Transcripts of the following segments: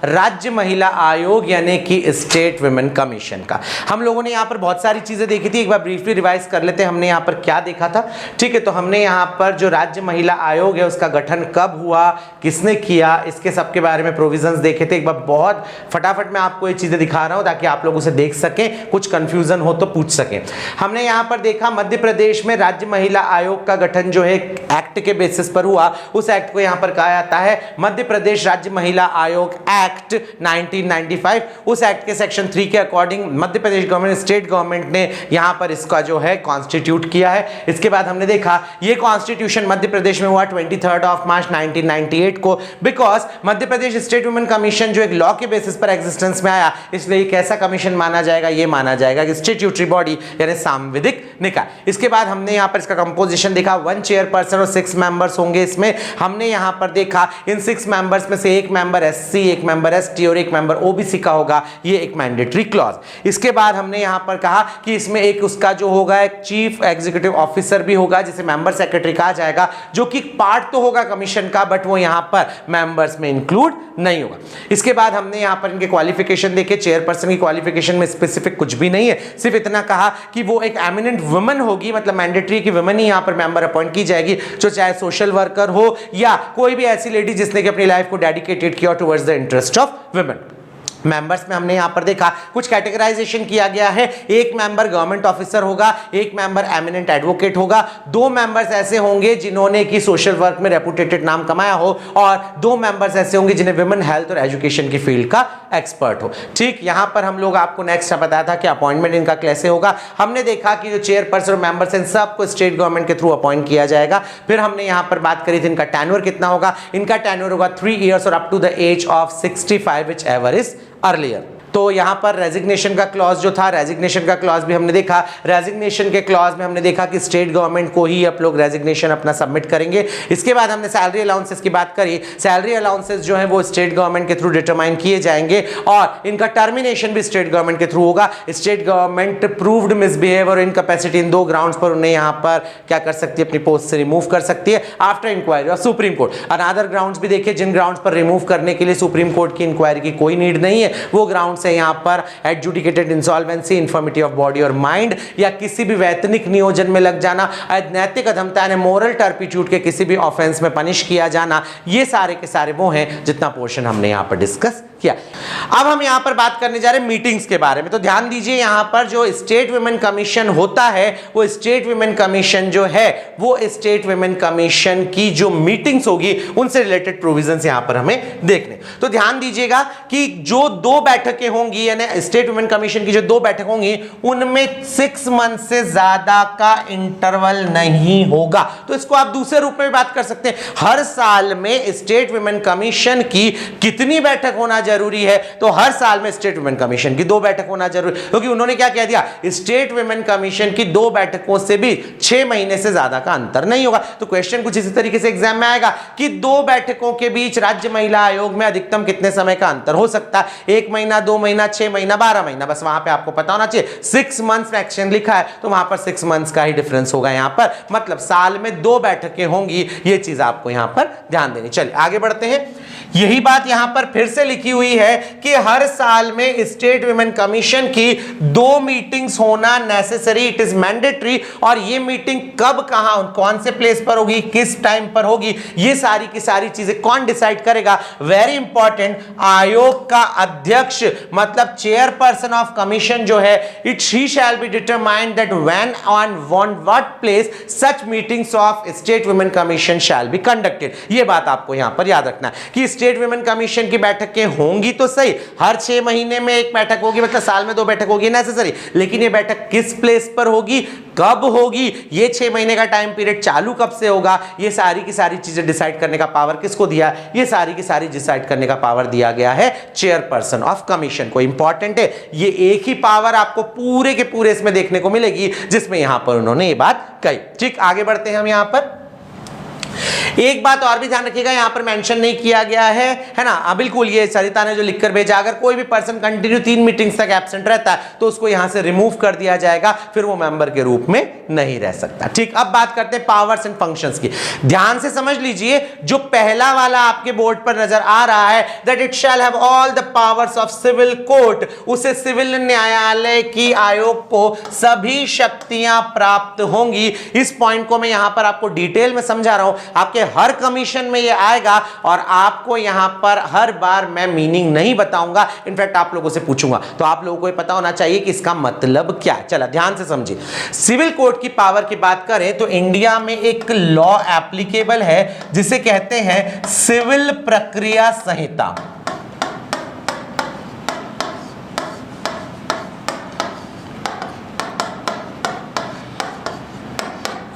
राज्य महिला आयोग यानी कि स्टेट वुमेन कमीशन का। हम लोगों ने यहाँ पर बहुत सारी चीजें देखी थी, एक बार ब्रीफली रिवाइज कर लेते हैं हमने यहाँ पर क्या देखा था। ठीक है, तो हमने यहाँ पर जो राज्य महिला आयोग है उसका गठन कब हुआ, किसने किया, इसके सबके बारे में प्रोविजंस देखे थे। एक बार बहुत फटाफट मैं आपको ये चीजें दिखा रहा हूँ ताकि आप लोग उसे देख सकें, कुछ कंफ्यूजन हो तो पूछ सकें। हमने यहाँ पर देखा मध्य प्रदेश में राज्य महिला आयोग का गठन जो है एक्ट के बेसिस पर हुआ। उस एक्ट को यहाँ पर कहा जाता है मध्य प्रदेश राज्य महिला आयोग एक्ट 1995। उस एक्ट के सेक्शन 3 के according Madhya Pradesh government, state government ने यहाँ पर इसका जो है कॉन्स्टिट्यूट किया है। इसके बाद हमने देखा ये कॉन्स्टिट्यूशन मध्य प्रदेश में हुआ 23 मार्च 1998 को, because Madhya Pradesh state women commission जो एक लॉ के बेसिस पर एग्जिस्टेंस में आया, इसलिए कैसा कमीशन माना जाएगा, ये माना जाएगा कि स्टैट्यूटरी बॉडी यानी सांविधिक निकाय। इसके बाद हमने यहाँ पर इसका कंपोजिशन देखा, 1 चेयरपर्सन और 6 मेंबर्स होंगे इसमें। हमने यहाँ पर देखा इन 6 मेंबर्स में से एक मेंबर एससी, एक मेंबर एसटी और एक मेंबर ओबीसी का होगा, ये एक मैंडेटरी क्लॉज। इसके बाद हमने यहाँ पर कहा कि इसमें एक उसका जो होगा एक चीफ एग्जीक्यूटिव ऑफिसर भी होगा जिसे मेंबर सेक्रेटरी कहा जाएगा, जो कि पार्ट तो होगा कमीशन का बट वो यहाँ पर मेंबर्स में इंक्लूड नहीं होगा। इसके बाद हमने यहाँ पर इनके क्वालिफिकेशन देखे। चेयरपर्सन की क्वालिफिकेशन में स्पेसिफिक कुछ भी नहीं है, सिर्फ इतना कहा कि वो एक एमिनेंट वुमन होगी, मतलब मैंडेटरी की वुमन ही यहाँ पर मेंबर अपॉइंट की जाएगी, जो चाहे सोशल वर्कर हो या कोई भी ऐसी लेडी जिसने कि अपनी लाइफ को डेडिकेटेड किया towards the interest of women. Members में हमने यहां पर देखा कुछ कैटेगराइजेशन किया गया है। एक मेंबर गवर्नमेंट ऑफिसर होगा, एक मेंबर एमिनेंट एडवोकेट होगा, 2 मेंबर्स ऐसे होंगे जिन्होंने की सोशल वर्क में रेपुटेटेड नाम कमाया हो, और 2 मेंबर्स ऐसे होंगे जिन्हें वुमेन हेल्थ और एजुकेशन की फील्ड का एक्सपर्ट हो। ठीक, यहां पर हम लोग आपको नेक्स्ट बताया था कि अपॉइंटमेंट इनका कैसे होगा। हमने देखा कि जो चेयरपर्सन और मेंबर्स इन सबको स्टेट गवर्नमेंट के थ्रू अपॉइंट किया जाएगा। फिर हमने यहां पर बात करी थी इनका टेन्योर कितना होगा। इनका टेन्योर होगा 3 इयर्स और up to the age of 65 whichever is earlier. तो यहां पर रेजिग्नेशन का क्लॉज जो था, रेजिग्नेशन का क्लॉज भी हमने देखा। रेजिग्नेशन के क्लॉज में हमने देखा कि स्टेट गवर्नमेंट को ही आप लोग रेजिग्नेशन अपना सबमिट करेंगे। इसके बाद हमने सैलरी अलाउंसेस की बात करी। सैलरी अलाउंसेस जो है वो स्टेट गवर्नमेंट के थ्रू डिटरमाइन किए जाएंगे और इनका टर्मिनेशन भी स्टेट गवर्नमेंट के थ्रू होगा। स्टेट गवर्नमेंट प्रूव्ड मिसबिहेव और इनकैपेसिटी इन 2 ग्राउंड्स पर उन्हें यहां पर क्या कर सकती है, अपनी पोस्ट से रिमूव कर सकती है after inquiry of supreme court. Another grounds भी देखिए जिन ग्राउंड्स पर रिमूव करने के लिए सुप्रीम कोर्ट की इंक्वायरी की कोई नीड नहीं है, वो ग्राउंड से यहां पर एडजुडिकेटेड इंसॉल्वेंसी, इन्फर्मिटी ऑफ बॉडी और माइंड, या किसी भी वैतनिक नियोजन में लग जाना, अनैतिक अधमता यानी मोरल टर्पिट्यूड के किसी भी ऑफेंस में पनिश किया जाना, ये सारे के सारे वो हैं जितना पोर्शन हमने यहां पर डिस्कस किया। अब हम यहां पर बात करने जा रहे हैं मीटिंग्स के बारे में। तो ध्यान दीजिए यहां पर जो स्टेट वुमेन कमीशन होता है, वो स्टेट वुमेन कमीशन जो है वो स्टेट वुमेन कमीशन की जो मीटिंग्स होगी उनसे रिलेटेड प्रोविजंस यहां पर हमें देखने। तो ध्यान दीजिएगा कि जो 2 बैठकें होंगी यानी स्टेट वुमेन कमीशन की जो 2 बैठक होंगी उनमें 6 मंथ से ज्यादा का इंटरवल नहीं होगा। तो इसको आप दूसरे रूप में बात कर सकते हैं, हर साल में स्टेट वुमेन कमीशन की कितनी बैठक होना जरूरी है। तो हर साल में स्टेट वुमेन कमीशन की 2 बैठक होना जरूरी, क्योंकि उन्होंने क्या कह दिया, स्टेट वुमेन कमीशन की 2 बैठकों से भी 6 महीने से ज्यादा का अंतर नहीं होगा। तो क्वेश्चन कुछ इसी तरीके से एग्जाम में आएगा कि 2 बैठकों के बीच राज्य महिला आयोग में अधिकतम कितने समय का अंतर हो सकता है, 1 महीना, 2 महीना, 6 महीना, 12 महीना, बस वहां पे आपको पता होना चाहिए। 6 मंथ्स एक्शन लिखा है तो वहां पर 6 मंथ्स का ही डिफरेंस होगा यहां पर, मतलब साल में 2 बैठकें होंगी, ये चीज आपको यहां पर ध्यान देनी। चलिए आगे बढ़ते हैं। यही बात यहां पर फिर से लिखी हुई है कि हर साल में स्टेट वुमेन कमीशन की 2 मीटिंग्स होना नेसेसरी, इट इज मैंडेटरी। और ये मीटिंग कब, कहां, कौन से प्लेस पर होगी, किस टाइम पर होगी, ये सारी की सारी चीजें कौन डिसाइड करेगा, वेरी इंपॉर्टेंट, आयोग का अध्यक्ष मतलब चेयरपर्सन ऑफ कमीशन जो है, it she shall be determined that when on what place such meetings of state women commission shall be conducted. ये बात आपको यहां पर याद रखना है कि स्टेट वुमेन कमीशन की बैठकें होंगी तो सही, हर 6 महीने में 1 बैठक होगी, मतलब साल में 2 बैठक होगी नेसेसरी, लेकिन ये बैठक किस प्लेस पर होगी, कब होगी, ये 6 महीने का टाइम पीरियड चालू कब से होगा, ये सारी की सारी चीजें डिसाइड करने का पावर किसको दिया, ये सारी की सारी डिसाइड करने का पावर दिया गया है चेयरपर्सन ऑफ कमीशन को। इंपॉर्टेंट है, ये एक ही पावर आपको पूरे के पूरे इसमें देखने को मिलेगी जिसमें यहां पर उन्होंने ये बात कही। ठीक, आगे बढ़ते हैं हम यहां पर। एक बात और भी ध्यान रखिएगा, यहां पर मेंशन नहीं किया गया है ना, बिल्कुल ये सरिता ने जो लिखकर भेजा, अगर कोई भी पर्सन कंटिन्यू 3 मीटिंग्स तक एब्सेंट रहता है तो उसको यहां से रिमूव कर दिया जाएगा, फिर वो मेंबर के रूप में नहीं रह सकता। ठीक, अब बात करते हैं पावर्स एंड फंक्शंस की। ध्यान से समझ लीजिए, जो पहला वाला आपके बोर्ड पर नजर आ रहा है, that it shall have all the powers of civil court, उसे सिविल न्यायालय की आयोग को सभी शक्तियां प्राप्त होंगी। इस पॉइंट को मैं यहां पर आपको डिटेल में समझा रहा हूं, आपके हर कमीशन में यह आएगा और आपको यहां पर हर बार मैं मीनिंग नहीं बताऊंगा, इनफैक्ट आप लोगों से पूछूंगा, तो आप लोगों को पता होना चाहिए कि इसका मतलब क्या है। चला ध्यान से समझिए, सिविल कोर्ट की पावर की बात करें तो इंडिया में एक लॉ एप्लीकेबल है जिसे कहते हैं सिविल प्रक्रिया संहिता।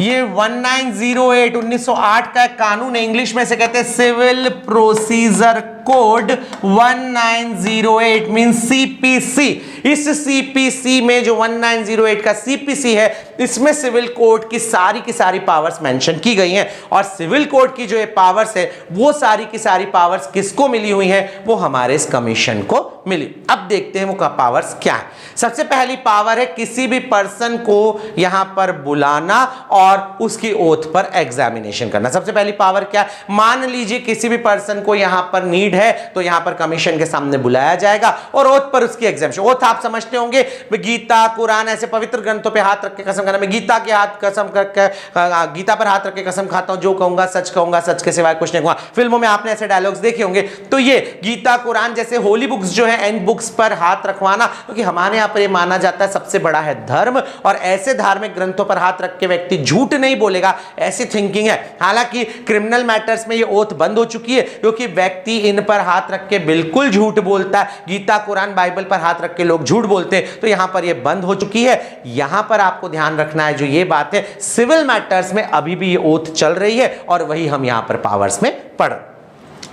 ये 1908 1908 का एक कानून है, इंग्लिश में से कहते हैं civil procedure code 1908 mean CPC. इस सीपीसी में जो 1908 का सीपीसी है, इसमें सिविल कोड की सारी पावर्स मेंशन की गई हैं, और सिविल कोड की जो ये पावर्स है वो सारी की सारी पावर्स किसको मिली हुई हैं, वो हमारे इस कमीशन को मिली। अब देखते हैं वो पावर्स क्या है। सबसे पहली पावर है किसी भी पर्सन को यहां पर बुलाना और उसकी ओथ पर एग्जामिनेशन करना। सबसे पहली पावर क्या है, मान लीजिए किसी भी पर्सन को यहां पर नीड है तो यहां पर कमीशन के सामने बुलाया जाएगा और ओथ पर उसकी एग्जामिनेशन। ओथ आप समझते होंगे, गीता कुरान ऐसे पवित्र ग्रंथों पे हाथ रख के कसम खाना। मैं गीता के हाथ कसम करके गीता पर हाथ रख के कसम खाता हूं, जो कहूंगा सच के सिवाय कुछ नहीं कहूंगा। फिल्मों में आपने ऐसे डायलॉग्स देखे होंगे। तो ये गीता कुरान जैसे होली बुक्स जो है, एंड बुक्स पर हाथ रखवाना, क्योंकि हमारे यहां पर ये माना जाता है सबसे बड़ा है धर्म, और ऐसे धार्मिक ग्रंथों पर हाथ रख के व्यक्ति झूठ नहीं बोलेगा, ऐसी थिंकिंग है। हालांकि क्रिमिनल मैटर्स में ये ओथ बंद हो चुकी है, क्योंकि व्यक्ति इन पर हाथ रख के बिल्कुल झूठ बोलता है। गीता कुरान बाइबल पर हाथ रख के लोग झूठ बोलते हैं, तो यहां पर ये बंद हो चुकी है। यहां पर आपको ध्यान रखना है जो ये बात है, सिविल मैटर्स में अभी भी ये ओथ चल रही है, और वही हम यहां पर पावर्स में पढ़।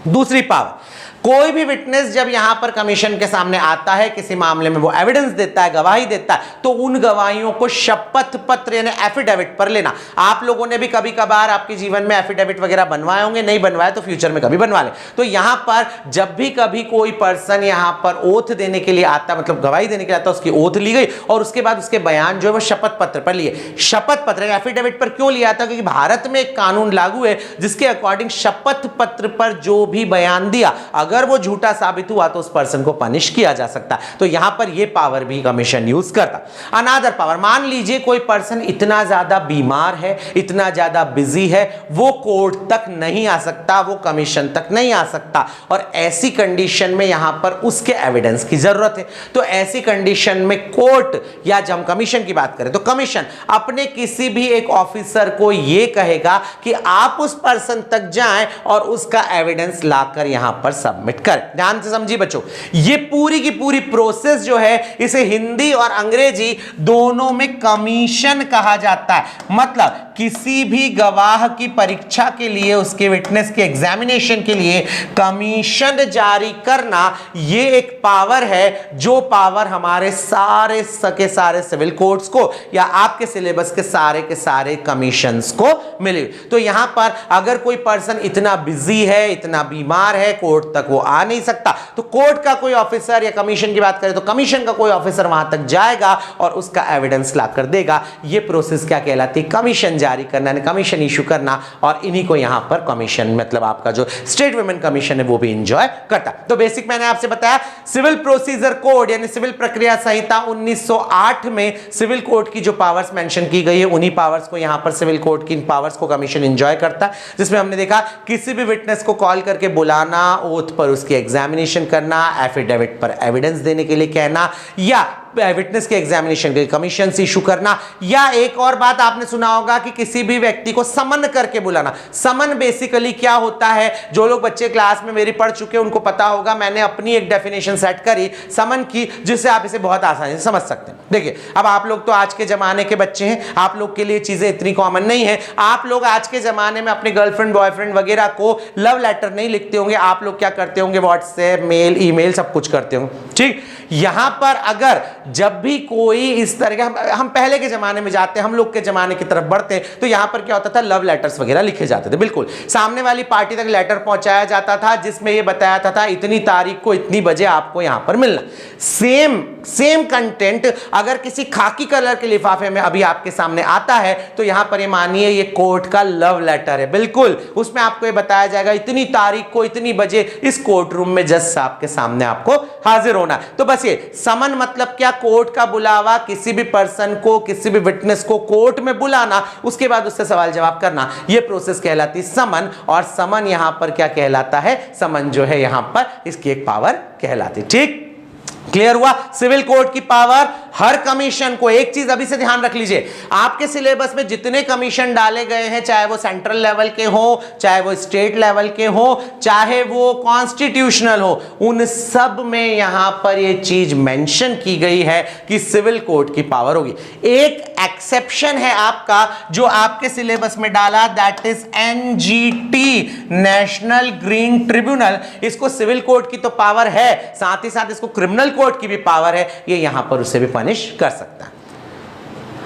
दूसरी पावर, कोई भी विटनेस जब यहां पर कमीशन के सामने आता है, किसी मामले में वो एविडेंस देता है, गवाही देता है, तो उन गवाहियों को शपथ पत्र यानी एफिडेविट पर लेना। आप लोगों ने भी कभी कभार आपके जीवन में एफिडेविट वगैरह बनवाए होंगे, नहीं बनवाए तो फ्यूचर में कभी बनवा लें। तो यहां पर जब भी कभी कोई पर्सन यहां पर ओथ देने के लिए आता, मतलब गवाही देने के लिए आता, उसकी ओथ ली गई और उसके बाद उसके बयान जो है वो शपथ पत्र पर लिए। शपथ पत्र एफिडेविट पर क्यों लिया था, क्योंकि भारत में एक कानून लागू है जिसके अकॉर्डिंग शपथ पत्र पर जो भी बयान दिया, अगर वो झूठा साबित हुआ तो उस पर्सन को पनिश किया जा सकता। तो यहां पर यह पावर भी कमीशन यूज करता। अनदर पावर, मान लीजिए कोई पर्सन इतना ज्यादा बीमार है, इतना ज्यादा बिजी है, वो कोर्ट तक नहीं आ सकता, वो कमीशन तक नहीं आ सकता, और ऐसी कंडीशन में यहां पर उसके एविडेंस की जरूरत है। तो ऐसी कंडीशन में कोर्ट, या जब हम कमीशन की बात करें तो कमीशन अपने किसी भी एक ऑफिसर को यह कहेगा कि आप उस पर्सन तक जाएं और उसका एविडेंस लाकर यहां पर सबमिट करें। ध्यान से समझिए बच्चों, ये पूरी की पूरी प्रोसेस जो है, इसे हिंदी और अंग्रेजी दोनों में कमीशन कहा जाता है। मतलब किसी भी गवाह की परीक्षा के लिए, उसके विटनेस के एग्जामिनेशन के लिए कमीशन जारी करना, ये एक पावर है, जो पावर हमारे सारे सिविल कोर्ट्स को या आपके सिलेबस के सारे कमीशंस को मिले। तो यहां पर अगर कोई पर्सन इतना बिजी है, इतना बीमार है, कोर्ट तक वो आ नहीं सकता, तो कोर्ट का कोई ऑफिसर, या कमीशन की बात करें तो कमीशन का कोई ऑफिसर वहां तक जाएगा और उसका एविडेंस लाकर देगा। ये प्रोसेस क्या कहलाती है, कमीशन जारी करना, कमीशन इशू करना, और इन्हीं को यहां पर कमीशन, मतलब आपका जो स्टेट वुमेन कमीशन है वो भी एंजॉय करता। तो बेसिक मैंने आपसे बताया, सिविल प्रोसीजर कोड यानी सिविल प्रक्रिया संहिता 1908 में सिविल कोर्ट की जो पावर्स मेंशन की गई है, उन्हीं पावर्स को यहां पर सिविल कोर्ट की इन पावर्स को कमीशन एंजॉय करता है, जिसमें हमने देखा किसी भी विटनेस को कॉल करके बुलाना, ओथ पर उसकी एग्जामिनेशन करना, एफिडेविट पर एविडेंस देने के लिए कहना, या विटनेस के एग्जामिनेशन के कमीशन से इशू करना, या एक और बात आपने सुना होगा कि किसी भी व्यक्ति को समन करके बुलाना। समन बेसिकली क्या होता है, जो लोग बच्चे क्लास में मेरी पढ़ चुके हैं उनको पता होगा, मैंने अपनी एक डेफिनेशन सेट करी समन की, जिससे आप इसे बहुत आसानी से समझ सकते हैं। देखिए, अब आप लोग तो आज के जमाने के बच्चे हैं, आप लोग के लिए चीजें इतनी कॉमन नहीं है। आप लोग आज के जमाने में अपने गर्लफ्रेंड बॉयफ्रेंड वगैरह को लव लेटर नहीं लिखते होंगे, आप लोग क्या करते होंगे, व्हाट्सएप, मेल, ईमेल सब कुछ करते होंगे। ठीक, यहां पर अगर जब भी कोई इस तरह का, हम पहले के जमाने में जाते हैं, हम लोग के जमाने की तरफ बढ़ते हैं, तो यहां पर क्या होता था, लव लेटर्स वगैरह लिखे जाते थे। बिल्कुल सामने वाली पार्टी तक लेटर पहुंचाया जाता था जिसमें यह बताया जाता था इतनी तारीख को इतनी बजे आपको यहां पर मिलना। सेम कंटेंट अगर किसी खाकी कलर के लिफाफे में अभी आपके सामने आता है तो यहां पर ये मानिए ये कोर्ट का लव लेटर है। बिल्कुल उसमें आपको ये बताया जाएगा इतनी तारीख को इतनी बजे इस कोर्ट रूम में जज साहब के सामने आपको हाजिर होना। तो बस ये समन मतलब क्या, कोर्ट का बुलावा, किसी भी पर्सन को, किसी भी विटनेस को कोर्ट में बुलाना, उसके बाद उससे सवाल जवाब करना, ये प्रोसेस कहलाती समन। और समन यहां पर क्या कहलाता है, समन जो है यहां पर इसकी एक पावर कहलाती। ठीक, क्लियर हुआ। सिविल कोर्ट की पावर, हर कमीशन को, एक चीज अभी से ध्यान रख लीजिए, आपके सिलेबस में जितने कमीशन डाले गए हैं, चाहे वो सेंट्रल लेवल के हो, चाहे वो स्टेट लेवल के हो, चाहे वो कॉन्स्टिट्यूशनल हो, उन सब में यहां पर ये चीज मेंशन की गई है कि सिविल कोर्ट की पावर होगी। एक एक्सेप्शन है आपका जो आपके सिलेबस में डाला, that is NGT, national green tribunal. इसको सिविल कोर्ट की तो पावर है, साथ ही साथ इसको क्रिमिनल कोर्ट की भी पावर है, ये यहां पर उससे भी पनिश कर सकता है।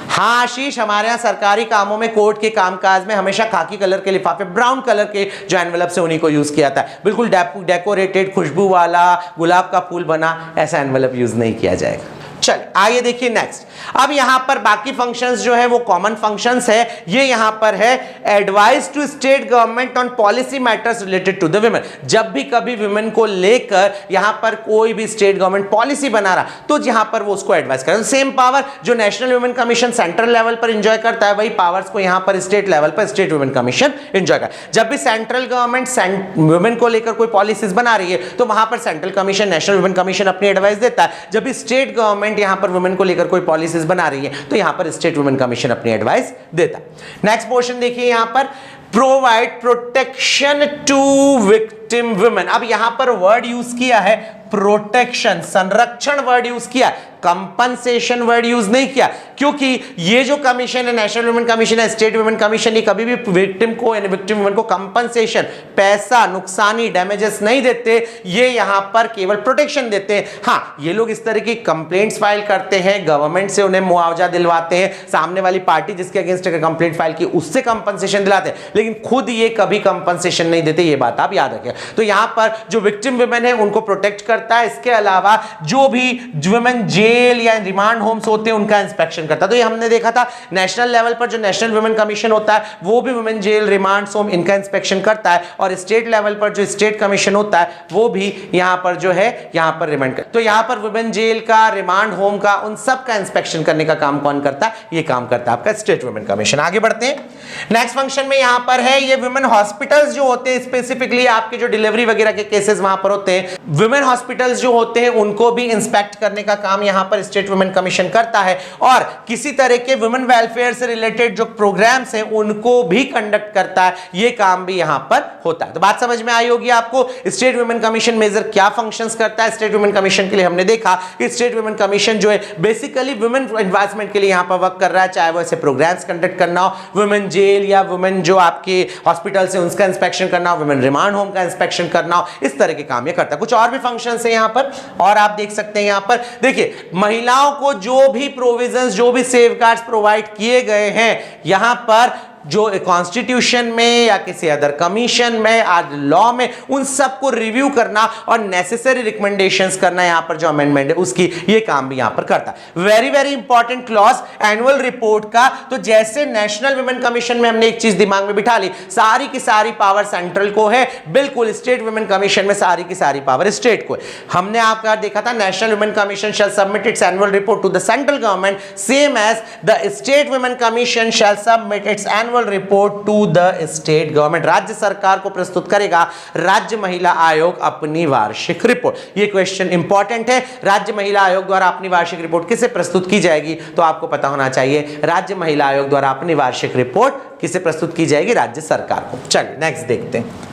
हाँ आशीष, हमारे यहां सरकारी कामों में, कोर्ट के कामकाज में हमेशा खाकी कलर के लिफाफे, ब्राउन कलर के जो एनवेलप से, उन्हीं को यूज किया था। बिल्कुल डेकोरेटेड खुशबू वाला गुलाब का फूल बना ऐसा एनवेलप यूज नहीं किया जाएगा। चलिए आइए देखिए नेक्स्ट। अब यहां पर बाकी फंक्शंस जो है वो कॉमन फंक्शंस है। ये यहां पर है advice to state government on policy matters related to the women. जब भी कभी वुमेन को लेकर यहां पर कोई भी स्टेट गवर्नमेंट पॉलिसी बना रहा तो यहां पर वो उसको एडवाइस करे। सेम पावर जो national women commission central level पर एंजॉय करता है, वही पावर्स को यहां पर स्टेट लेवल पर स्टेट वुमेन कमीशन एंजॉय करता है। जब भी सेंट्रल गवर्नमेंट वुमेन को लेकर कोई पॉलिसीज बना रही है तो वहां पर central commission, national women commission अपनी एडवाइस देता है। जब भी स्टेट गवर्नमेंट यहां पर वुमेन को लेकर कोई पॉलिसीज बना रही है तो यहां पर स्टेट वुमेन कमीशन अपनी एडवाइस देता है। नेक्स्ट पोर्शन देखिए, यहां पर provide protection to victim women. अब यहां पर वर्ड यूज किया है प्रोटेक्शन, संरक्षण वर्ड यूज किया, कंपनसेशन वर्ड यूज नहीं किया, क्योंकि ये जो कमीशन है, नेशनल वुमेन कमीशन है, स्टेट वुमेन कमीशन, ये कभी भी विक्टिम को, यानी विक्टिम वुमेन को कंपनसेशन, पैसा, नुकसानी, डैमेजेस नहीं देते। ये यहां पर केवल प्रोटेक्शन देते हैं। हाँ, ये लोग इस तरह की कंप्लेंट्स फाइल करते हैं, गवर्नमेंट से उन्हें मुआवजा दिलवाते हैं, सामने वाली पार्टी जिसके अगेंस्ट कंप्लेंट फाइल की उससे कंपनसेशन दिलाते हैं, लेकिन खुद ये कभी कंपनसेशन नहीं देते। ये बात आप याद रखें। तो यहां पर जो विक्टिम वुमेन है उनको प्रोटेक्ट करता है। इसके अलावा जो भी वुमेन जेल या रिमांड होम्स होते हैं उनका इंस्पेक्शन करता है। तो ये हमने देखा था नेशनल लेवल पर जो नेशनल वुमेन कमीशन होता है वो भी वुमेन जेल, रिमांड होम इनका इंस्पेक्शन करता है, और स्टेट लेवल पर जो स्टेट कमीशन होता है वो भी यहां पर जो है यहां पर रिमांड कर। तो यहां पर वुमेन जेल का, रिमांड होम का, उन सब का इंस्पेक्शन करने का काम कौन करता है? ये काम करता है आपका स्टेट वुमेन कमीशन। आगे बढ़ते हैं नेक्स्ट फंक्शन में। यहां पर है ये वुमेन हॉस्पिटल्स जो होते हैं, स्पेसिफिकली आपके जो डिलीवरी वगैरह के केसेस वहां पर होते हैं, वुमेन हॉस्पिटल्स जो होते हैं उनको भी इंस्पेक्ट करने का काम यहां पर स्टेट वुमेन कमीशन करता है, और किसी तरह के वुमेन वेलफेयर से रिलेटेड जो प्रोग्राम्स हैं उनको भी कंडक्ट करता है। ये काम भी यहां पर होता है। तो बात समझ में आई होगी आपको। स्टेट वुमेन कमीशन मेजर क्या फंक्शंस करता है? स्टेट वुमेन कमीशन के लिए हमने देखा कि स्टेट वुमेन कमीशन जो है बेसिकली वुमेन एडवांसमेंट के लिए यहां पर वर्क कर रहा है, चाहे वो ऐसे प्रोग्राम्स कंडक्ट करना हो, वुमेन जेल या वुमेन जो आपके हॉस्पिटल से उसका इंस्पेक्शन करना हो, वुमेन रिमांड होम का इंस्पेक्शन करना हो, इस तरह के काम ये करता है। कुछ और भी फंक्शंस है यहां पर, और आप देख सकते हैं यहां पर देखिए महिलाओं को जो भी प्रोविजंस, जो भी सेफगार्ड्स प्रोवाइड किए गए हैं यहां पर, जो कॉन्स्टिट्यूशन में या किसी अदर कमीशन में, आज लॉ में, उन सबको रिव्यू करना और नेसेसरी रिकमेंडेशंस करना, यहां पर जो अमेंडमेंट है उसकी, ये काम भी यहां पर करता है। Very very important clause annual report का। तो जैसे नेशनल वुमेन कमीशन में हमने एक चीज दिमाग में बिठा ली, सारी की सारी पावर सेंट्रल को है, बिल्कुल स्टेट वुमेन कमीशन में सारी की सारी पावर स्टेट को है। हमने आपका देखा था national women commission shall submit its annual report to the central government, same as the state women commission shall submit its report to the state government. राज्य सरकार को प्रस्तुत करेगा राज्य महिला आयोग अपनी वार्षिक रिपोर्ट। ये क्वेश्चन इंपॉर्टेंट है। राज्य महिला आयोग द्वारा अपनी वार्षिक रिपोर्ट किसे प्रस्तुत की जाएगी? तो आपको पता होना चाहिए राज्य महिला आयोग द्वारा अपनी वार्षिक रिपोर्ट किसे प्रस्तुत की जाएगी? राज्य सरकार को। चलिए नेक्स्ट देखते हैं।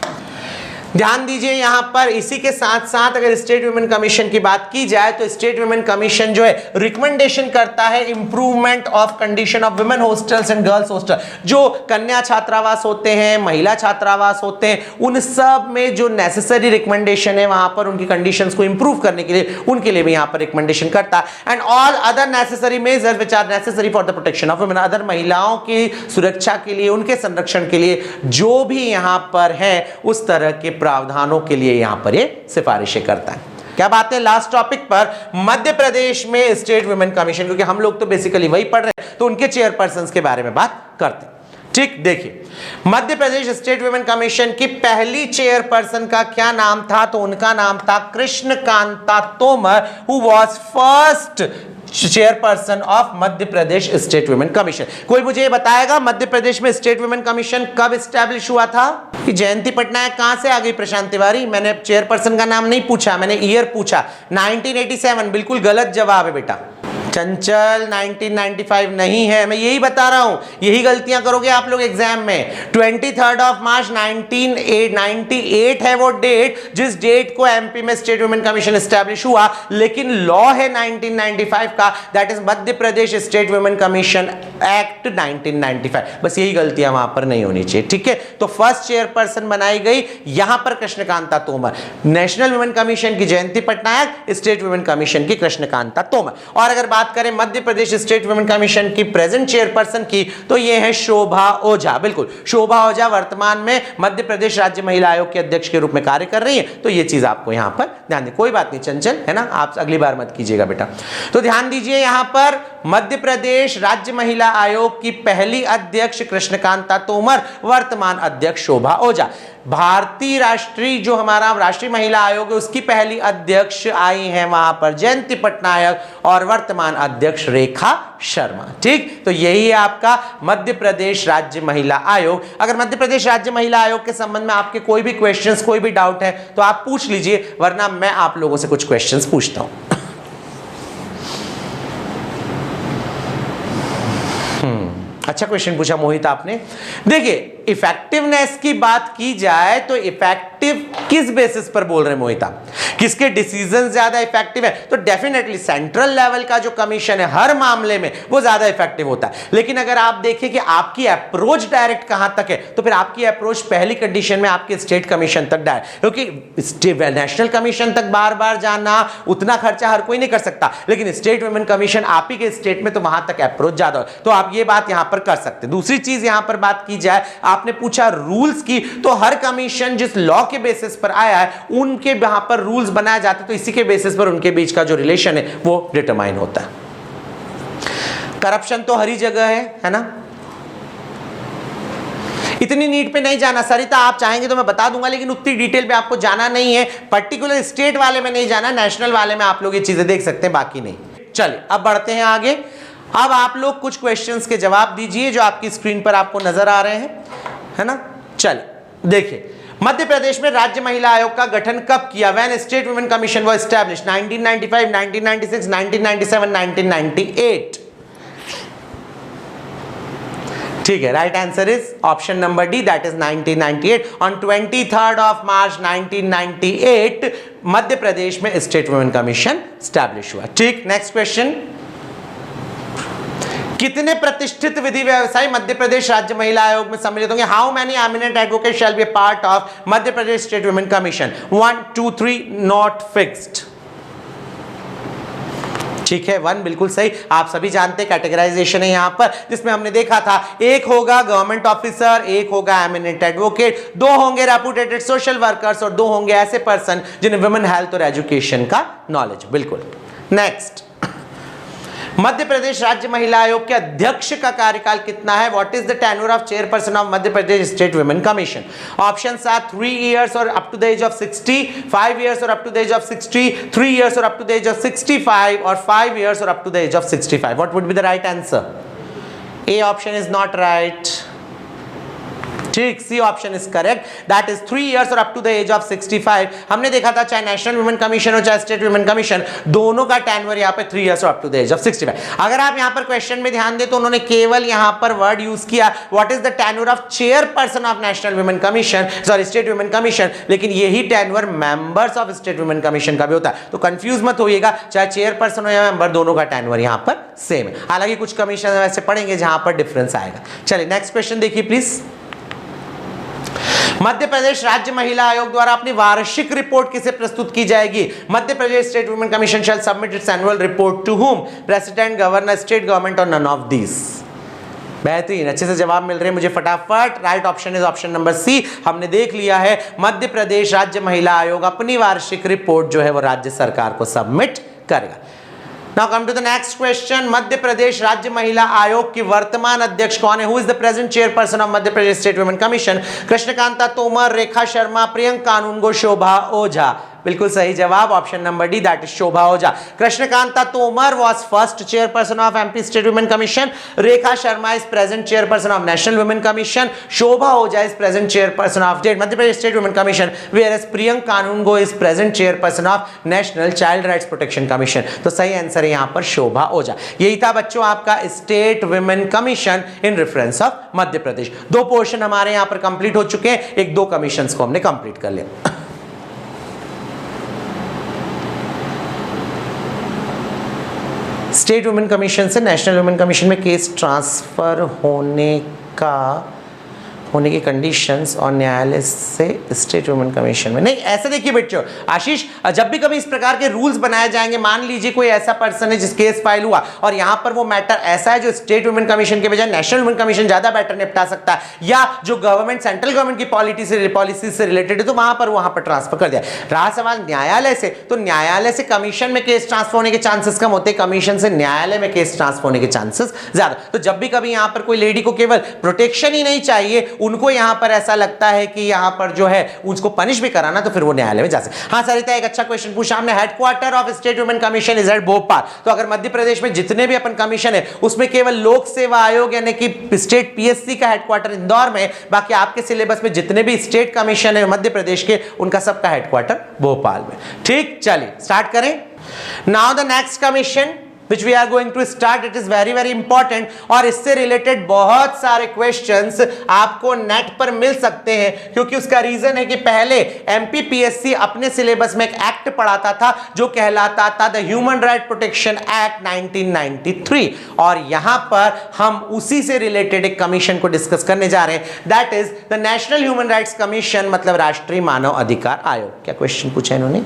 ध्यान दीजिए यहां पर इसी के साथ साथ अगर स्टेट वुमेन कमीशन की बात की जाए तो स्टेट वुमेन कमीशन जो है रिकमेंडेशन करता है improvement of condition of women hostels and girls hostel. जो कन्या छात्रावास होते हैं, महिला छात्रावास होते हैं, उन सब में जो नेसेसरी रिकमेंडेशन है वहां पर उनकी कंडीशंस को इंप्रूव करने के लिए उनके लिए भी यहां पर रिकमेंडेशन करता है। And all other necessary measures which are necessary for the protection of women, other महिलाओं की सुरक्षा के लिए, उनके संरक्षण के लिए जो भी यहां पर है उस तरह के प्रावधानों के लिए यहां पर ये सिफारिशें करता है। क्या बात है लास्ट टॉपिक पर, मध्य प्रदेश में स्टेट वुमेन कमीशन, क्योंकि हम लोग तो बेसिकली वही पढ़ रहे हैं तो उनके चेयरपर्सन के बारे में बात करते हैं। ठीक, देखिए मध्य प्रदेश स्टेट वुमेन कमीशन की पहली चेयरपर्सन का क्या नाम था, तो उनका नाम था Krishnakanta Tomar, who was first chairperson of Madhya Pradesh state women commission. कोई मुझे ये बताएगा मध्य प्रदेश में स्टेट वुमेन कमीशन कब एस्टैब्लिश हुआ था? कि जयंती पटनायक कहां से आ गई? प्रशांत तिवारी, मैंने चेयरपर्सन का नाम नहीं पूछा, मैंने ईयर पूछा। 1987 बिल्कुल गलत जवाब है बेटा। चंचल 1995 नहीं है, मैं यही बता रहा हूं, यही गलतियां करोगे आप लोग एग्जाम में। 23 मार्च 1998 है वो डेट जिस डेट को एमपी में स्टेट वुमेन कमीशन एस्टैब्लिश हुआ, लेकिन लॉ है 1995 का, that is Madhya Pradesh state women commission act 1995। बस यही गलतियां वहां पर नहीं होनी चाहिए, ठीक है। तो फर्स्ट चेयरपर्सन बनाई गई यहां पर Krishnakanta Tomar, national women commission की जयंती पटनायक, स्टेट वुमेन कमीशन की कृष्णकांता तोमर। और अगर बात करें मध्य प्रदेश स्टेट वुमेन कमीशन की प्रेजेंट चेयरपर्सन की, तो ये है शोभा ओझा। बिल्कुल, शोभा ओझा वर्तमान में मध्य प्रदेश राज्य महिला आयोग के अध्यक्ष के रूप में कार्य कर रही है, तो ये चीज आपको यहां पर ध्यान दें। कोई बात नहीं चंचल, है ना, आप अगली बार मत कीजिएगा बेटा। तो ध्यान दीजिए यहां पर मध्य प्रदेश राज्य महिला आयोग की पहली अध्यक्ष कृष्णकांता तोमर, वर्तमान अध्यक्ष शोभा ओझा। भारतीय राष्ट्रीय जो हमारा राष्ट्रीय महिला आयोग है उसकी पहली अध्यक्ष आई हैं वहां पर जयंती पटनायक और वर्तमान अध्यक्ष रेखा शर्मा। ठीक, तो यही है आपका मध्य प्रदेश राज्य महिला आयोग। अगर मध्य प्रदेश राज्य महिला आयोग के संबंध में आपके कोई भी क्वेश्चंस, कोई भी डाउट है तो आप पूछ लीजिए, वरना मैं आप लोगों से कुछ क्वेश्चंस पूछता हूं। अच्छा क्वेश्चन पूछा मोहित आपने। देखिए इफेक्टिवनेस की बात की जाए तो इफेक्टिव किस बेसिस पर बोल रहे हैं मोहित आप? किसके डिसीजन ज्यादा इफेक्टिव है? तो डेफिनेटली सेंट्रल लेवल का जो कमीशन है हर मामले में वो ज्यादा इफेक्टिव होता है। लेकिन अगर आप देखें कि आपकी अप्रोच डायरेक्ट कहां तक है, तो फिर आपकी अप्रोच पहली कंडीशन में आपके स्टेट कमीशन तक डायरेक्ट, क्योंकि नेशनल कमीशन तक बार बार जाना उतना खर्चा हर कोई नहीं कर सकता, लेकिन स्टेट वुमेन कमीशन आप ही के स्टेट में, तो वहां तक अप्रोच ज्यादा हो, तो आप ये बात यहां पर कर सकते। दूसरी चीज यहां पर बात की जाए, आपने पूछा रूल्स की, तो हर कमीशन जिस लॉ के बेसिस पर आया है उनके यहां पर रूल्स बनाए जाते, तो इसी के बेसिस पर उनके बीच का जो रिलेशन है वो डिटरमाइन होता है। करप्शन तो हर ही जगह है ना, इतनी नीट पे नहीं जाना सरिता, आप चाहेंगे तो मैं बता दूंगा, लेकिन उतनी डिटेल पे आपको जाना नहीं है, पर्टिकुलर स्टेट वाले में नहीं जाना, नेशनल वाले में आप लोग ये चीजें देख सकते हैं, बाकी नहीं। चलिए अब बढ़ते हैं आगे। अब आप लोग कुछ क्वेश्चंस के जवाब दीजिए जो आपकी स्क्रीन पर आपको नजर आ रहे हैं, है ना। चलिए देखिए, मध्य प्रदेश में राज्य महिला आयोग का गठन कब किया? When state women commission was established? 1995, 1996, 1997, 1998। ठीक है, right answer is option number D, that is 1998। On 23 मार्च 1998 मध्य प्रदेश में स्टेट वुमेन कमीशन एस्टैब्लिश हुआ। ठीक, नेक्स्ट क्वेश्चन। कितने प्रतिष्ठित विधि व्यवसायी मध्य प्रदेश राज्य महिला आयोग में सम्मिलित होंगे? How many eminent advocate shall be part of Madhya Pradesh state women commission? 1 2 3 not fixed. ठीक है, 1 बिल्कुल सही। आप सभी जानते हैं कैटेगराइजेशन है यहां पर, जिसमें हमने देखा था एक होगा गवर्नमेंट ऑफिसर, एक होगा एमिनेंट एडवोकेट, 2 होंगे रेपुटेटेड सोशल वर्कर्स और 2 होंगे ऐसे पर्सन जिन्हें वुमेन हेल्थ और एजुकेशन का नॉलेज। बिल्कुल। नेक्स्ट, मध्य प्रदेश राज्य महिला आयोग के अध्यक्ष का कार्यकाल कितना है? What is the tenure of chairperson of Madhya Pradesh state women commission? Options are 3 years और up to the age of 60, 5 years और up to the age of 60, 3 years और up to the age of 65 और 5 years और up to the age of 65। What would be the right answer? A option is not right. ठीक, C option is correct, that is 3 years और up to the age of 65। हमने देखा था चाहे national women commission हो चाहे state women commission, दोनों का टेन्योर यहाँ पे 3 इयर्स और up to the age of 65। अगर आप यहाँ पर क्वेश्चन में ध्यान दें तो उन्होंने केवल यहाँ पर वर्ड यूज किया what is the tenure of chairperson of national women commission, sorry state women commission, लेकिन यही tenure members of state women commission का भी होता है। तो कंफ्यूज मत होइएगा, चाहे चेयरपर्सन हो या मेंबर, दोनों का टेन्योर यहाँ पर सेम है। हालांकि कुछ कमीशन वैसे पढ़ेंगे जहां पर डिफरेंस आएगा। चलिए नेक्स्ट क्वेश्चन देखिए प्लीज। मध्य प्रदेश राज्य महिला आयोग द्वारा अपनी वार्षिक रिपोर्ट किसे प्रस्तुत की जाएगी? Madhya Pradesh state women commission shall submit its annual report to whom? President, governor, state government और नन ऑफ दीज? बेहतरीन, अच्छे से जवाब मिल रहे हैं मुझे फटाफट। Right option is option number C. हमने देख लिया है मध्य प्रदेश राज्य महिला आयोग अपनी वार्षिक रिपोर्ट जो है वो राज्य सरकार को सबमिट करेगा। Now come to the next question. मध्य प्रदेश राज्य महिला आयोग की वर्तमान अध्यक्ष कौन है? Who is the present chairperson of Madhya Pradesh state women commission? Krishnakanta Tomar, Rekha Sharma, Priyanka Kanungo, Shobha Ojha? बिल्कुल सही जवाब option number D, that is Shobha Ojha. Krishnakanta Tomar was first chairperson of MP state women commission, Rekha Sharma is present chairperson of national women commission, Shobha Ojha is present chairperson of state Madhya Pradesh state women commission, whereas Priyanka Kanungo is present chairperson of national child rights protection commission. तो सही answer है यहाँ पर शोभा ओझा। यही था बच्चों आपका state women commission in reference of Madhya Pradesh. 2 portion हमारे यहाँ पर कंप्लीट हो चुके हैं, 1-2 कमीशंस को हमने कंप्लीट कर लिया। स्टेट वुमेन कमीशन से नेशनल वुमेन कमीशन में केस ट्रांसफर होने की कंडीशंस और न्यायालय से स्टेट वुमेन कमीशन में। नहीं, ऐसा देखिए बच्चों, आशीष, जब भी कभी इस प्रकार के रूल्स बनाए जाएंगे, मान लीजिए कोई ऐसा पर्सन है जिस केस फाइल हुआ और यहां पर वो मैटर ऐसा है जो स्टेट वुमेन कमीशन के बजाय नेशनल वुमेन कमीशन ज्यादा बेटर निपटा सकता है, या जो गवर्नमेंट सेंट्रल गवर्नमेंट की पॉलिसी से रिलेटेड है, तो वहां पर ट्रांसफर कर दिया। रहा सवाल न्यायालय से, तो न्यायालय से कमीशन में केस ट्रांसफर होने के चांसेस कम होते हैं, कमीशन से न्यायालय में केस ट्रांसफर होने के चांसेस ज्यादा। तो जब भी कभी यहां पर कोई लेडी को केवल प्रोटेक्शन ही नहीं चाहिए, उनको यहां पर ऐसा लगता है कि यहां पर जो है उसको पनिश भी कराना, तो फिर वो न्यायालय में जा सकते। हाँ सरिता, एक अच्छा क्वेश्चन पूछा हमने, headquarter of state women commission is at Bhopal. तो अगर मध्य प्रदेश में जितने भी अपन कमीशन है उसमें केवल लोक सेवा आयोग यानी कि स्टेट पीएससी का हेडक्वार्टर इंदौर में, बाकी आपके सिलेबस में जितने भी स्टेट कमीशन है मध्य प्रदेश के, उनका सबका हेडक्वार्टर भोपाल में। ठीक, चलिए स्टार्ट करें। Now the next commission which we are going to start, it is very very important, और इससे रिलेटेड बहुत सारे क्वेश्चंस आपको नेट पर मिल सकते हैं, क्योंकि उसका रीजन है कि पहले एमपीपीएससी अपने सिलेबस में एक एक्ट पढ़ाता था जो कहलाता था the human right protection act 1993, और यहां पर हम उसी से रिलेटेड एक कमीशन को डिस्कस करने जा रहे हैं, that is the national human rights commission, मतलब राष्ट्रीय मानव अधिकार आयोग। क्या क्वेश्चन पूछा इन्होंने?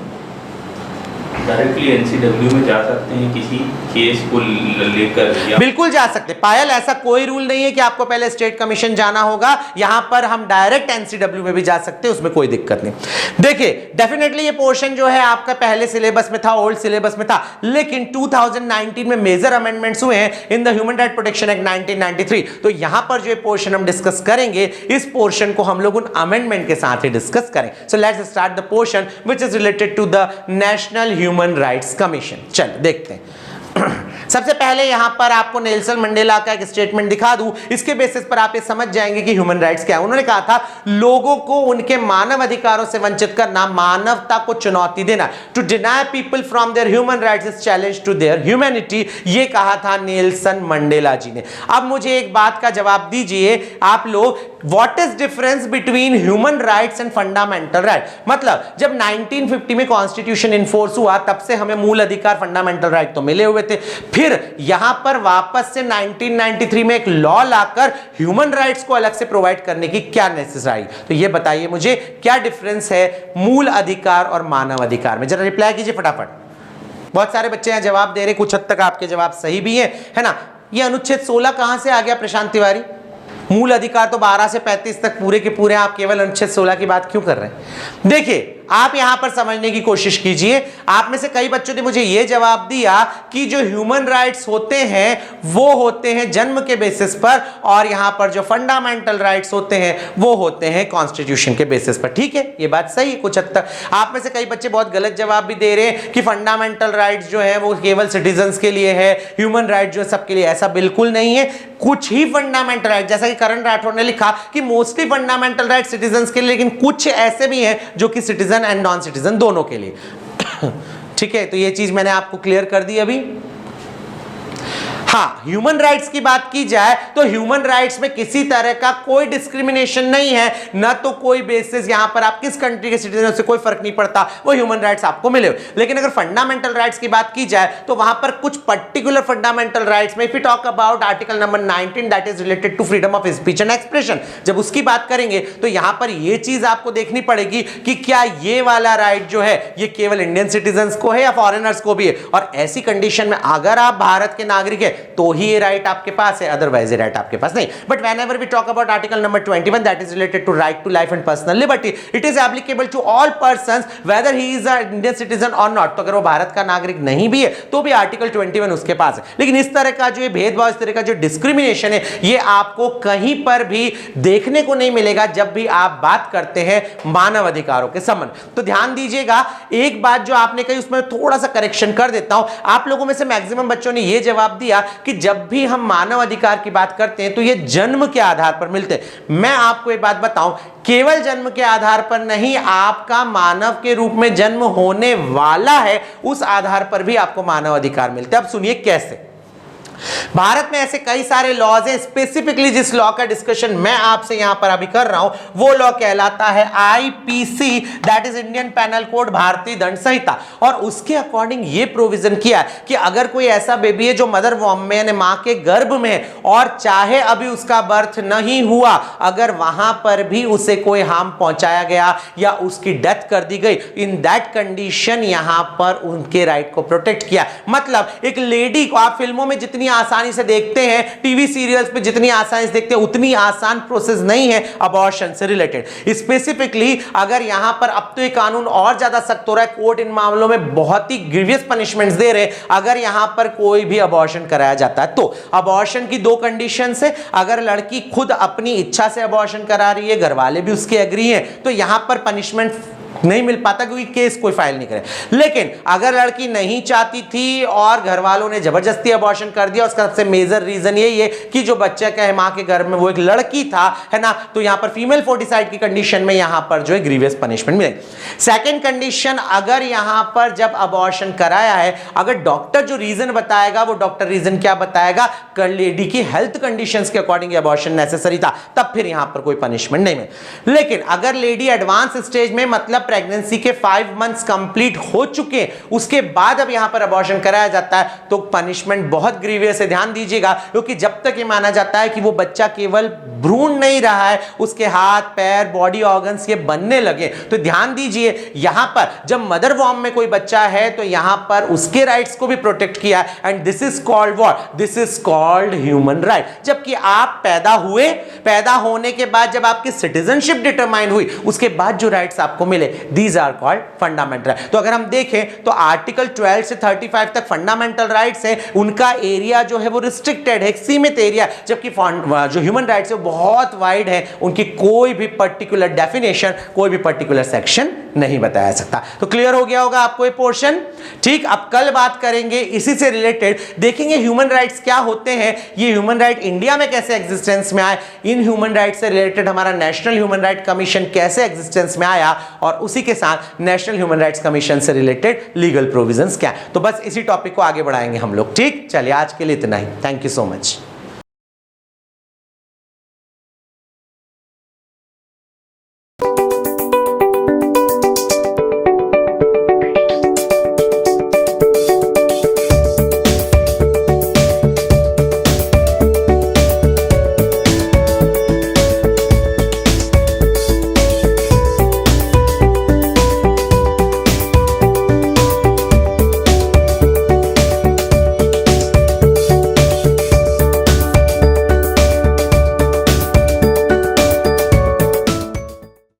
डायरेक्टली एनसीडब्ल्यू में जा सकते हैं किसी केस को लेकर? बिल्कुल जा सकते पायल, ऐसा कोई रूल नहीं है कि आपको पहले स्टेट कमीशन जाना होगा, यहां पर हम डायरेक्ट एनसीडब्ल्यू में भी जा सकते हैं, उसमें कोई दिक्कत नहीं। देखिए डेफिनेटली ये पोर्शन जो है आपका पहले सिलेबस में था, ओल्ड सिलेबस में था, लेकिन 2019 में मेजर अमेंडमेंट्स हुए हैं in the human right protection act 1993, तो यहां पर जो पोर्शन हम डिस्कस करेंगे, इस पोर्शन को हम लोग उन अमेंडमेंट के साथ ही डिस्कस करें। So let's start the portion which is related to the national human rights commission. चलिए देखते हैं। सबसे पहले यहां पर आपको नेल्सन मंडेला का एक स्टेटमेंट दिखा दूं, इसके बेसिस पर आप ये समझ जाएंगे कि ह्यूमन राइट्स क्या है। उन्होंने कहा था लोगों को उनके मानव अधिकारों से वंचित करना, मानवता को चुनौती देना, to deny people from their human rights is challenge to their humanity, ये कहा था नेल्सन मंडेला जी ने। अब मुझे एक बात का जवाब दीजिए आप लोग, what is difference between human rights and fundamental right? मतलब जब 1950 में कॉन्स्टिट्यूशन इन्फोर्स हुआ तब से हमें मूल अधिकार फंडामेंटल राइट तो मिले हुए थे, फिर यहां पर वापस से 1993 में एक लॉ लाकर ह्यूमन राइट्स को अलग से प्रोवाइड करने की क्या नेसेसिटी आई? तो ये बताइए मुझे क्या डिफरेंस है मूल अधिकार और मानव अधिकार में? जरा रिप्लाई कीजिए फटाफट। बहुत सारे बच्चे यहां जवाब दे रहे, कुछ हद तक आपके जवाब सही भी है ना। ये अनुच्छेद 16 कहां से आ गया प्रशांत तिवारी? मूल अधिकार तो 12 से 35 तक पूरे के पूरे, आप केवल अनुच्छेद 16 की बात क्यों कर रहे हैं? देखिए आप यहां पर समझने की कोशिश कीजिए। आप में से कई बच्चों ने मुझे यह जवाब दिया कि जो ह्यूमन राइट्स होते हैं वो होते हैं जन्म के बेसिस पर, और यहां पर जो फंडामेंटल राइट्स होते हैं वो होते हैं कॉन्स्टिट्यूशन के बेसिस पर। ठीक है, ये बात सही है कुछ हद तक। आप में से कई बच्चे बहुत गलत जवाब भी दे रहे हैं कि फंडामेंटल राइट्स जो है वो केवल सिटीजन्स के लिए है, ह्यूमन राइट जो है सबके लिए। ऐसा बिल्कुल नहीं है। कुछ ही फंडामेंटल राइट, जैसा कि करण राठौर ने लिखा कि मोस्टली फंडामेंटल राइट सिटीजन्स के लिए, लेकिन कुछ ऐसे भी हैं जो कि सिटीजन एंड नॉन सिटीजन दोनों के लिए। ठीक है, तो ये चीज मैंने आपको क्लियर कर दी अभी। हाँ, ह्यूमन राइट्स की बात की जाए तो ह्यूमन राइट्स में किसी तरह का कोई डिस्क्रिमिनेशन नहीं है, न तो कोई बेसिस यहां पर आप किस कंट्री के सिटीजन से कोई फर्क नहीं पड़ता, वो ह्यूमन राइट्स आपको मिले। लेकिन अगर फंडामेंटल राइट्स की बात की जाए तो वहां पर कुछ पर्टिकुलर फंडामेंटल राइट्स में, if we talk about article number 19 that is related to freedom of speech and expression, जब उसकी बात करेंगे तो यहां पर यह चीज आपको देखनी पड़ेगी कि क्या ये वाला राइट जो है ये केवल इंडियन सिटीजन को है या फॉरेनर्स को भी है। और ऐसी कंडीशन में अगर आप भारत के नागरिक है तो ही ये राइट आपके पास है, अदरवाइज ये राइट आपके पास नहीं। But whenever we talk about article number 21 that is related to right to life and personal liberty, it is applicable to all persons whether he is a Indian citizen और not. तो अगर वो भारत का नागरिक नहीं भी है तो भी आर्टिकल 21 उसके पास है। लेकिन इस तरह का जो ये भेदभाव, इस तरह का जो डिस्क्रिमिनेशन है, ये आपको कहीं पर भी देखने को नहीं मिलेगा जब भी आप बात करते हैं मानव अधिकारों के संबंध। तो ध्यान दीजिएगा, एक बात जो आपने कही उसमें थोड़ा सा करेक्शन कर देता हूं। आप लोगों में से मैक्सिमम बच्चों ने यह जवाब दिया कि जब भी हम मानव अधिकार की बात करते हैं तो ये जन्म के आधार पर मिलते हैं। मैं आपको एक बात बताऊं, केवल जन्म के आधार पर नहीं, आपका मानव के रूप में जन्म होने वाला है उस आधार पर भी आपको मानव अधिकार मिलते हैं। अब सुनिए कैसे। भारत में ऐसे कई सारे लॉज हैं, स्पेसिफिकली जिस लॉ का डिस्कशन मैं आपसे यहां पर अभी कर रहा हूं वो लॉ कहलाता है IPC, that is Indian penal code, भारतीय दंड संहिता। और उसके अकॉर्डिंग ये प्रोविजन किया है कि अगर कोई ऐसा बेबी है जो मदर वॉम में यानी मां के गर्भ में है और चाहे अभी उसका बर्थ नहीं हुआ, अगर वहां पर भी उसे कोई हार्म पहुंचाया गया या उसकी डेथ कर दी गई, इन दैट कंडीशन यहां पर उनके राइट को प्रोटेक्ट किया। मतलब एक लेडी को आप फिल्मों में जितनी आसानी से देखते हैं, टीवी सीरियल्स पे जितनी आसानी से देखते हैं, उतनी आसान प्रोसेस नहीं है अबॉर्शन से रिलेटेड। स्पेसिफिकली अगर यहां पर अब तो ये कानून और ज्यादा सख्त हो रहा है, कोर्ट इन मामलों में बहुत ही ग्रीवियस पनिशमेंट्स दे रहे हैं अगर यहां पर कोई भी अबॉर्शन कराया जाता है तो। अबॉर्शन की दो कंडीशंस है, अगर लड़की खुद अपनी इच्छा से अबॉर्शन करा रही है, घर वाले भी उसके एग्री हैं, तो यहां पर पनिशमेंट नहीं मिल पाता क्योंकि केस कोई फाइल नहीं करे। लेकिन अगर लड़की नहीं चाहती थी और घर वालों ने जबरदस्ती अबॉर्शन कर दिया, उसका सबसे मेजर रीजन यही है कि जो बच्चा का है मां के घर में वो एक लड़की था, है ना, तो यहां पर फीमेल फोर्टिसाइड की कंडीशन में यहां पर जो है ग्रीवियस पनिशमेंट मिलेगी। सेकंड कंडीशन, अगर यहां पर जब अबॉर्शन कराया है, अगर डॉक्टर जो रीजन बताएगा, वो डॉक्टर रीजन क्या बताएगा, लेडी की हेल्थ कंडीशंस के अकॉर्डिंग अबॉर्शन नेसेसरी था, तब फिर यहां पर कोई पनिशमेंट नहीं मिले। लेकिन अगर लेडी एडवांस स्टेज में, मतलब प्रेगनेंसी के 5 मंथ्स कंप्लीट हो चुके, उसके बाद अब यहां पर अबॉर्शन कराया जाता है तो पनिशमेंट बहुत ग्रीवियस है। ध्यान दीजिएगा, क्योंकि जब तक ये माना जाता है कि वो बच्चा केवल भ्रूण नहीं रहा है, उसके हाथ पैर बॉडी ऑर्गन्स ये बनने लगे, तो ध्यान दीजिए यहां पर जब मदर वॉर्म में कोई बच्चा है तो यहां पर उसके राइट्स को भी प्रोटेक्ट किया है, and this is called what, this is called human right. जबकि आप पैदा हुए, पैदा होने के बाद जब आपकी सिटीजनशिप डिटरमाइन हुई, उसके बाद जो राइट्स आपको मिले, these are called fundamental right. तो अगर हम देखें तो आर्टिकल 12 से 35 तक फंडामेंटल राइट्स हैं, उनका एरिया जो है वो रिस्ट्रिक्टेड है, एक सीमित एरिया, जबकि जो ह्यूमन राइट्स है बहुत वाइड है, उनकी कोई भी पर्टिकुलर डेफिनेशन, कोई भी पर्टिकुलर सेक्शन नहीं बताया सकता। तो क्लियर हो गया होगा आपको ये पोर्शन। ठीक, अब कल बात करेंगे इसी से रिलेटेड, देखेंगे ह्यूमन राइट्स क्या होते हैं, ये ह्यूमन राइट इंडिया में कैसे एग्जिस्टेंस में आए, इन ह्यूमन राइट से रिलेटेड हमारा नेशनल ह्यूमन राइट कमीशन कैसे एग्जिस्टेंस में आया, और उसी के साथ नेशनल ह्यूमन राइट्स कमीशन से रिलेटेड लीगल प्रोविजंस क्या। तो बस इसी टॉपिक को आगे बढ़ाएंगे हम लोग। ठीक, चलिए आज के लिए इतना ही। Thank you so much.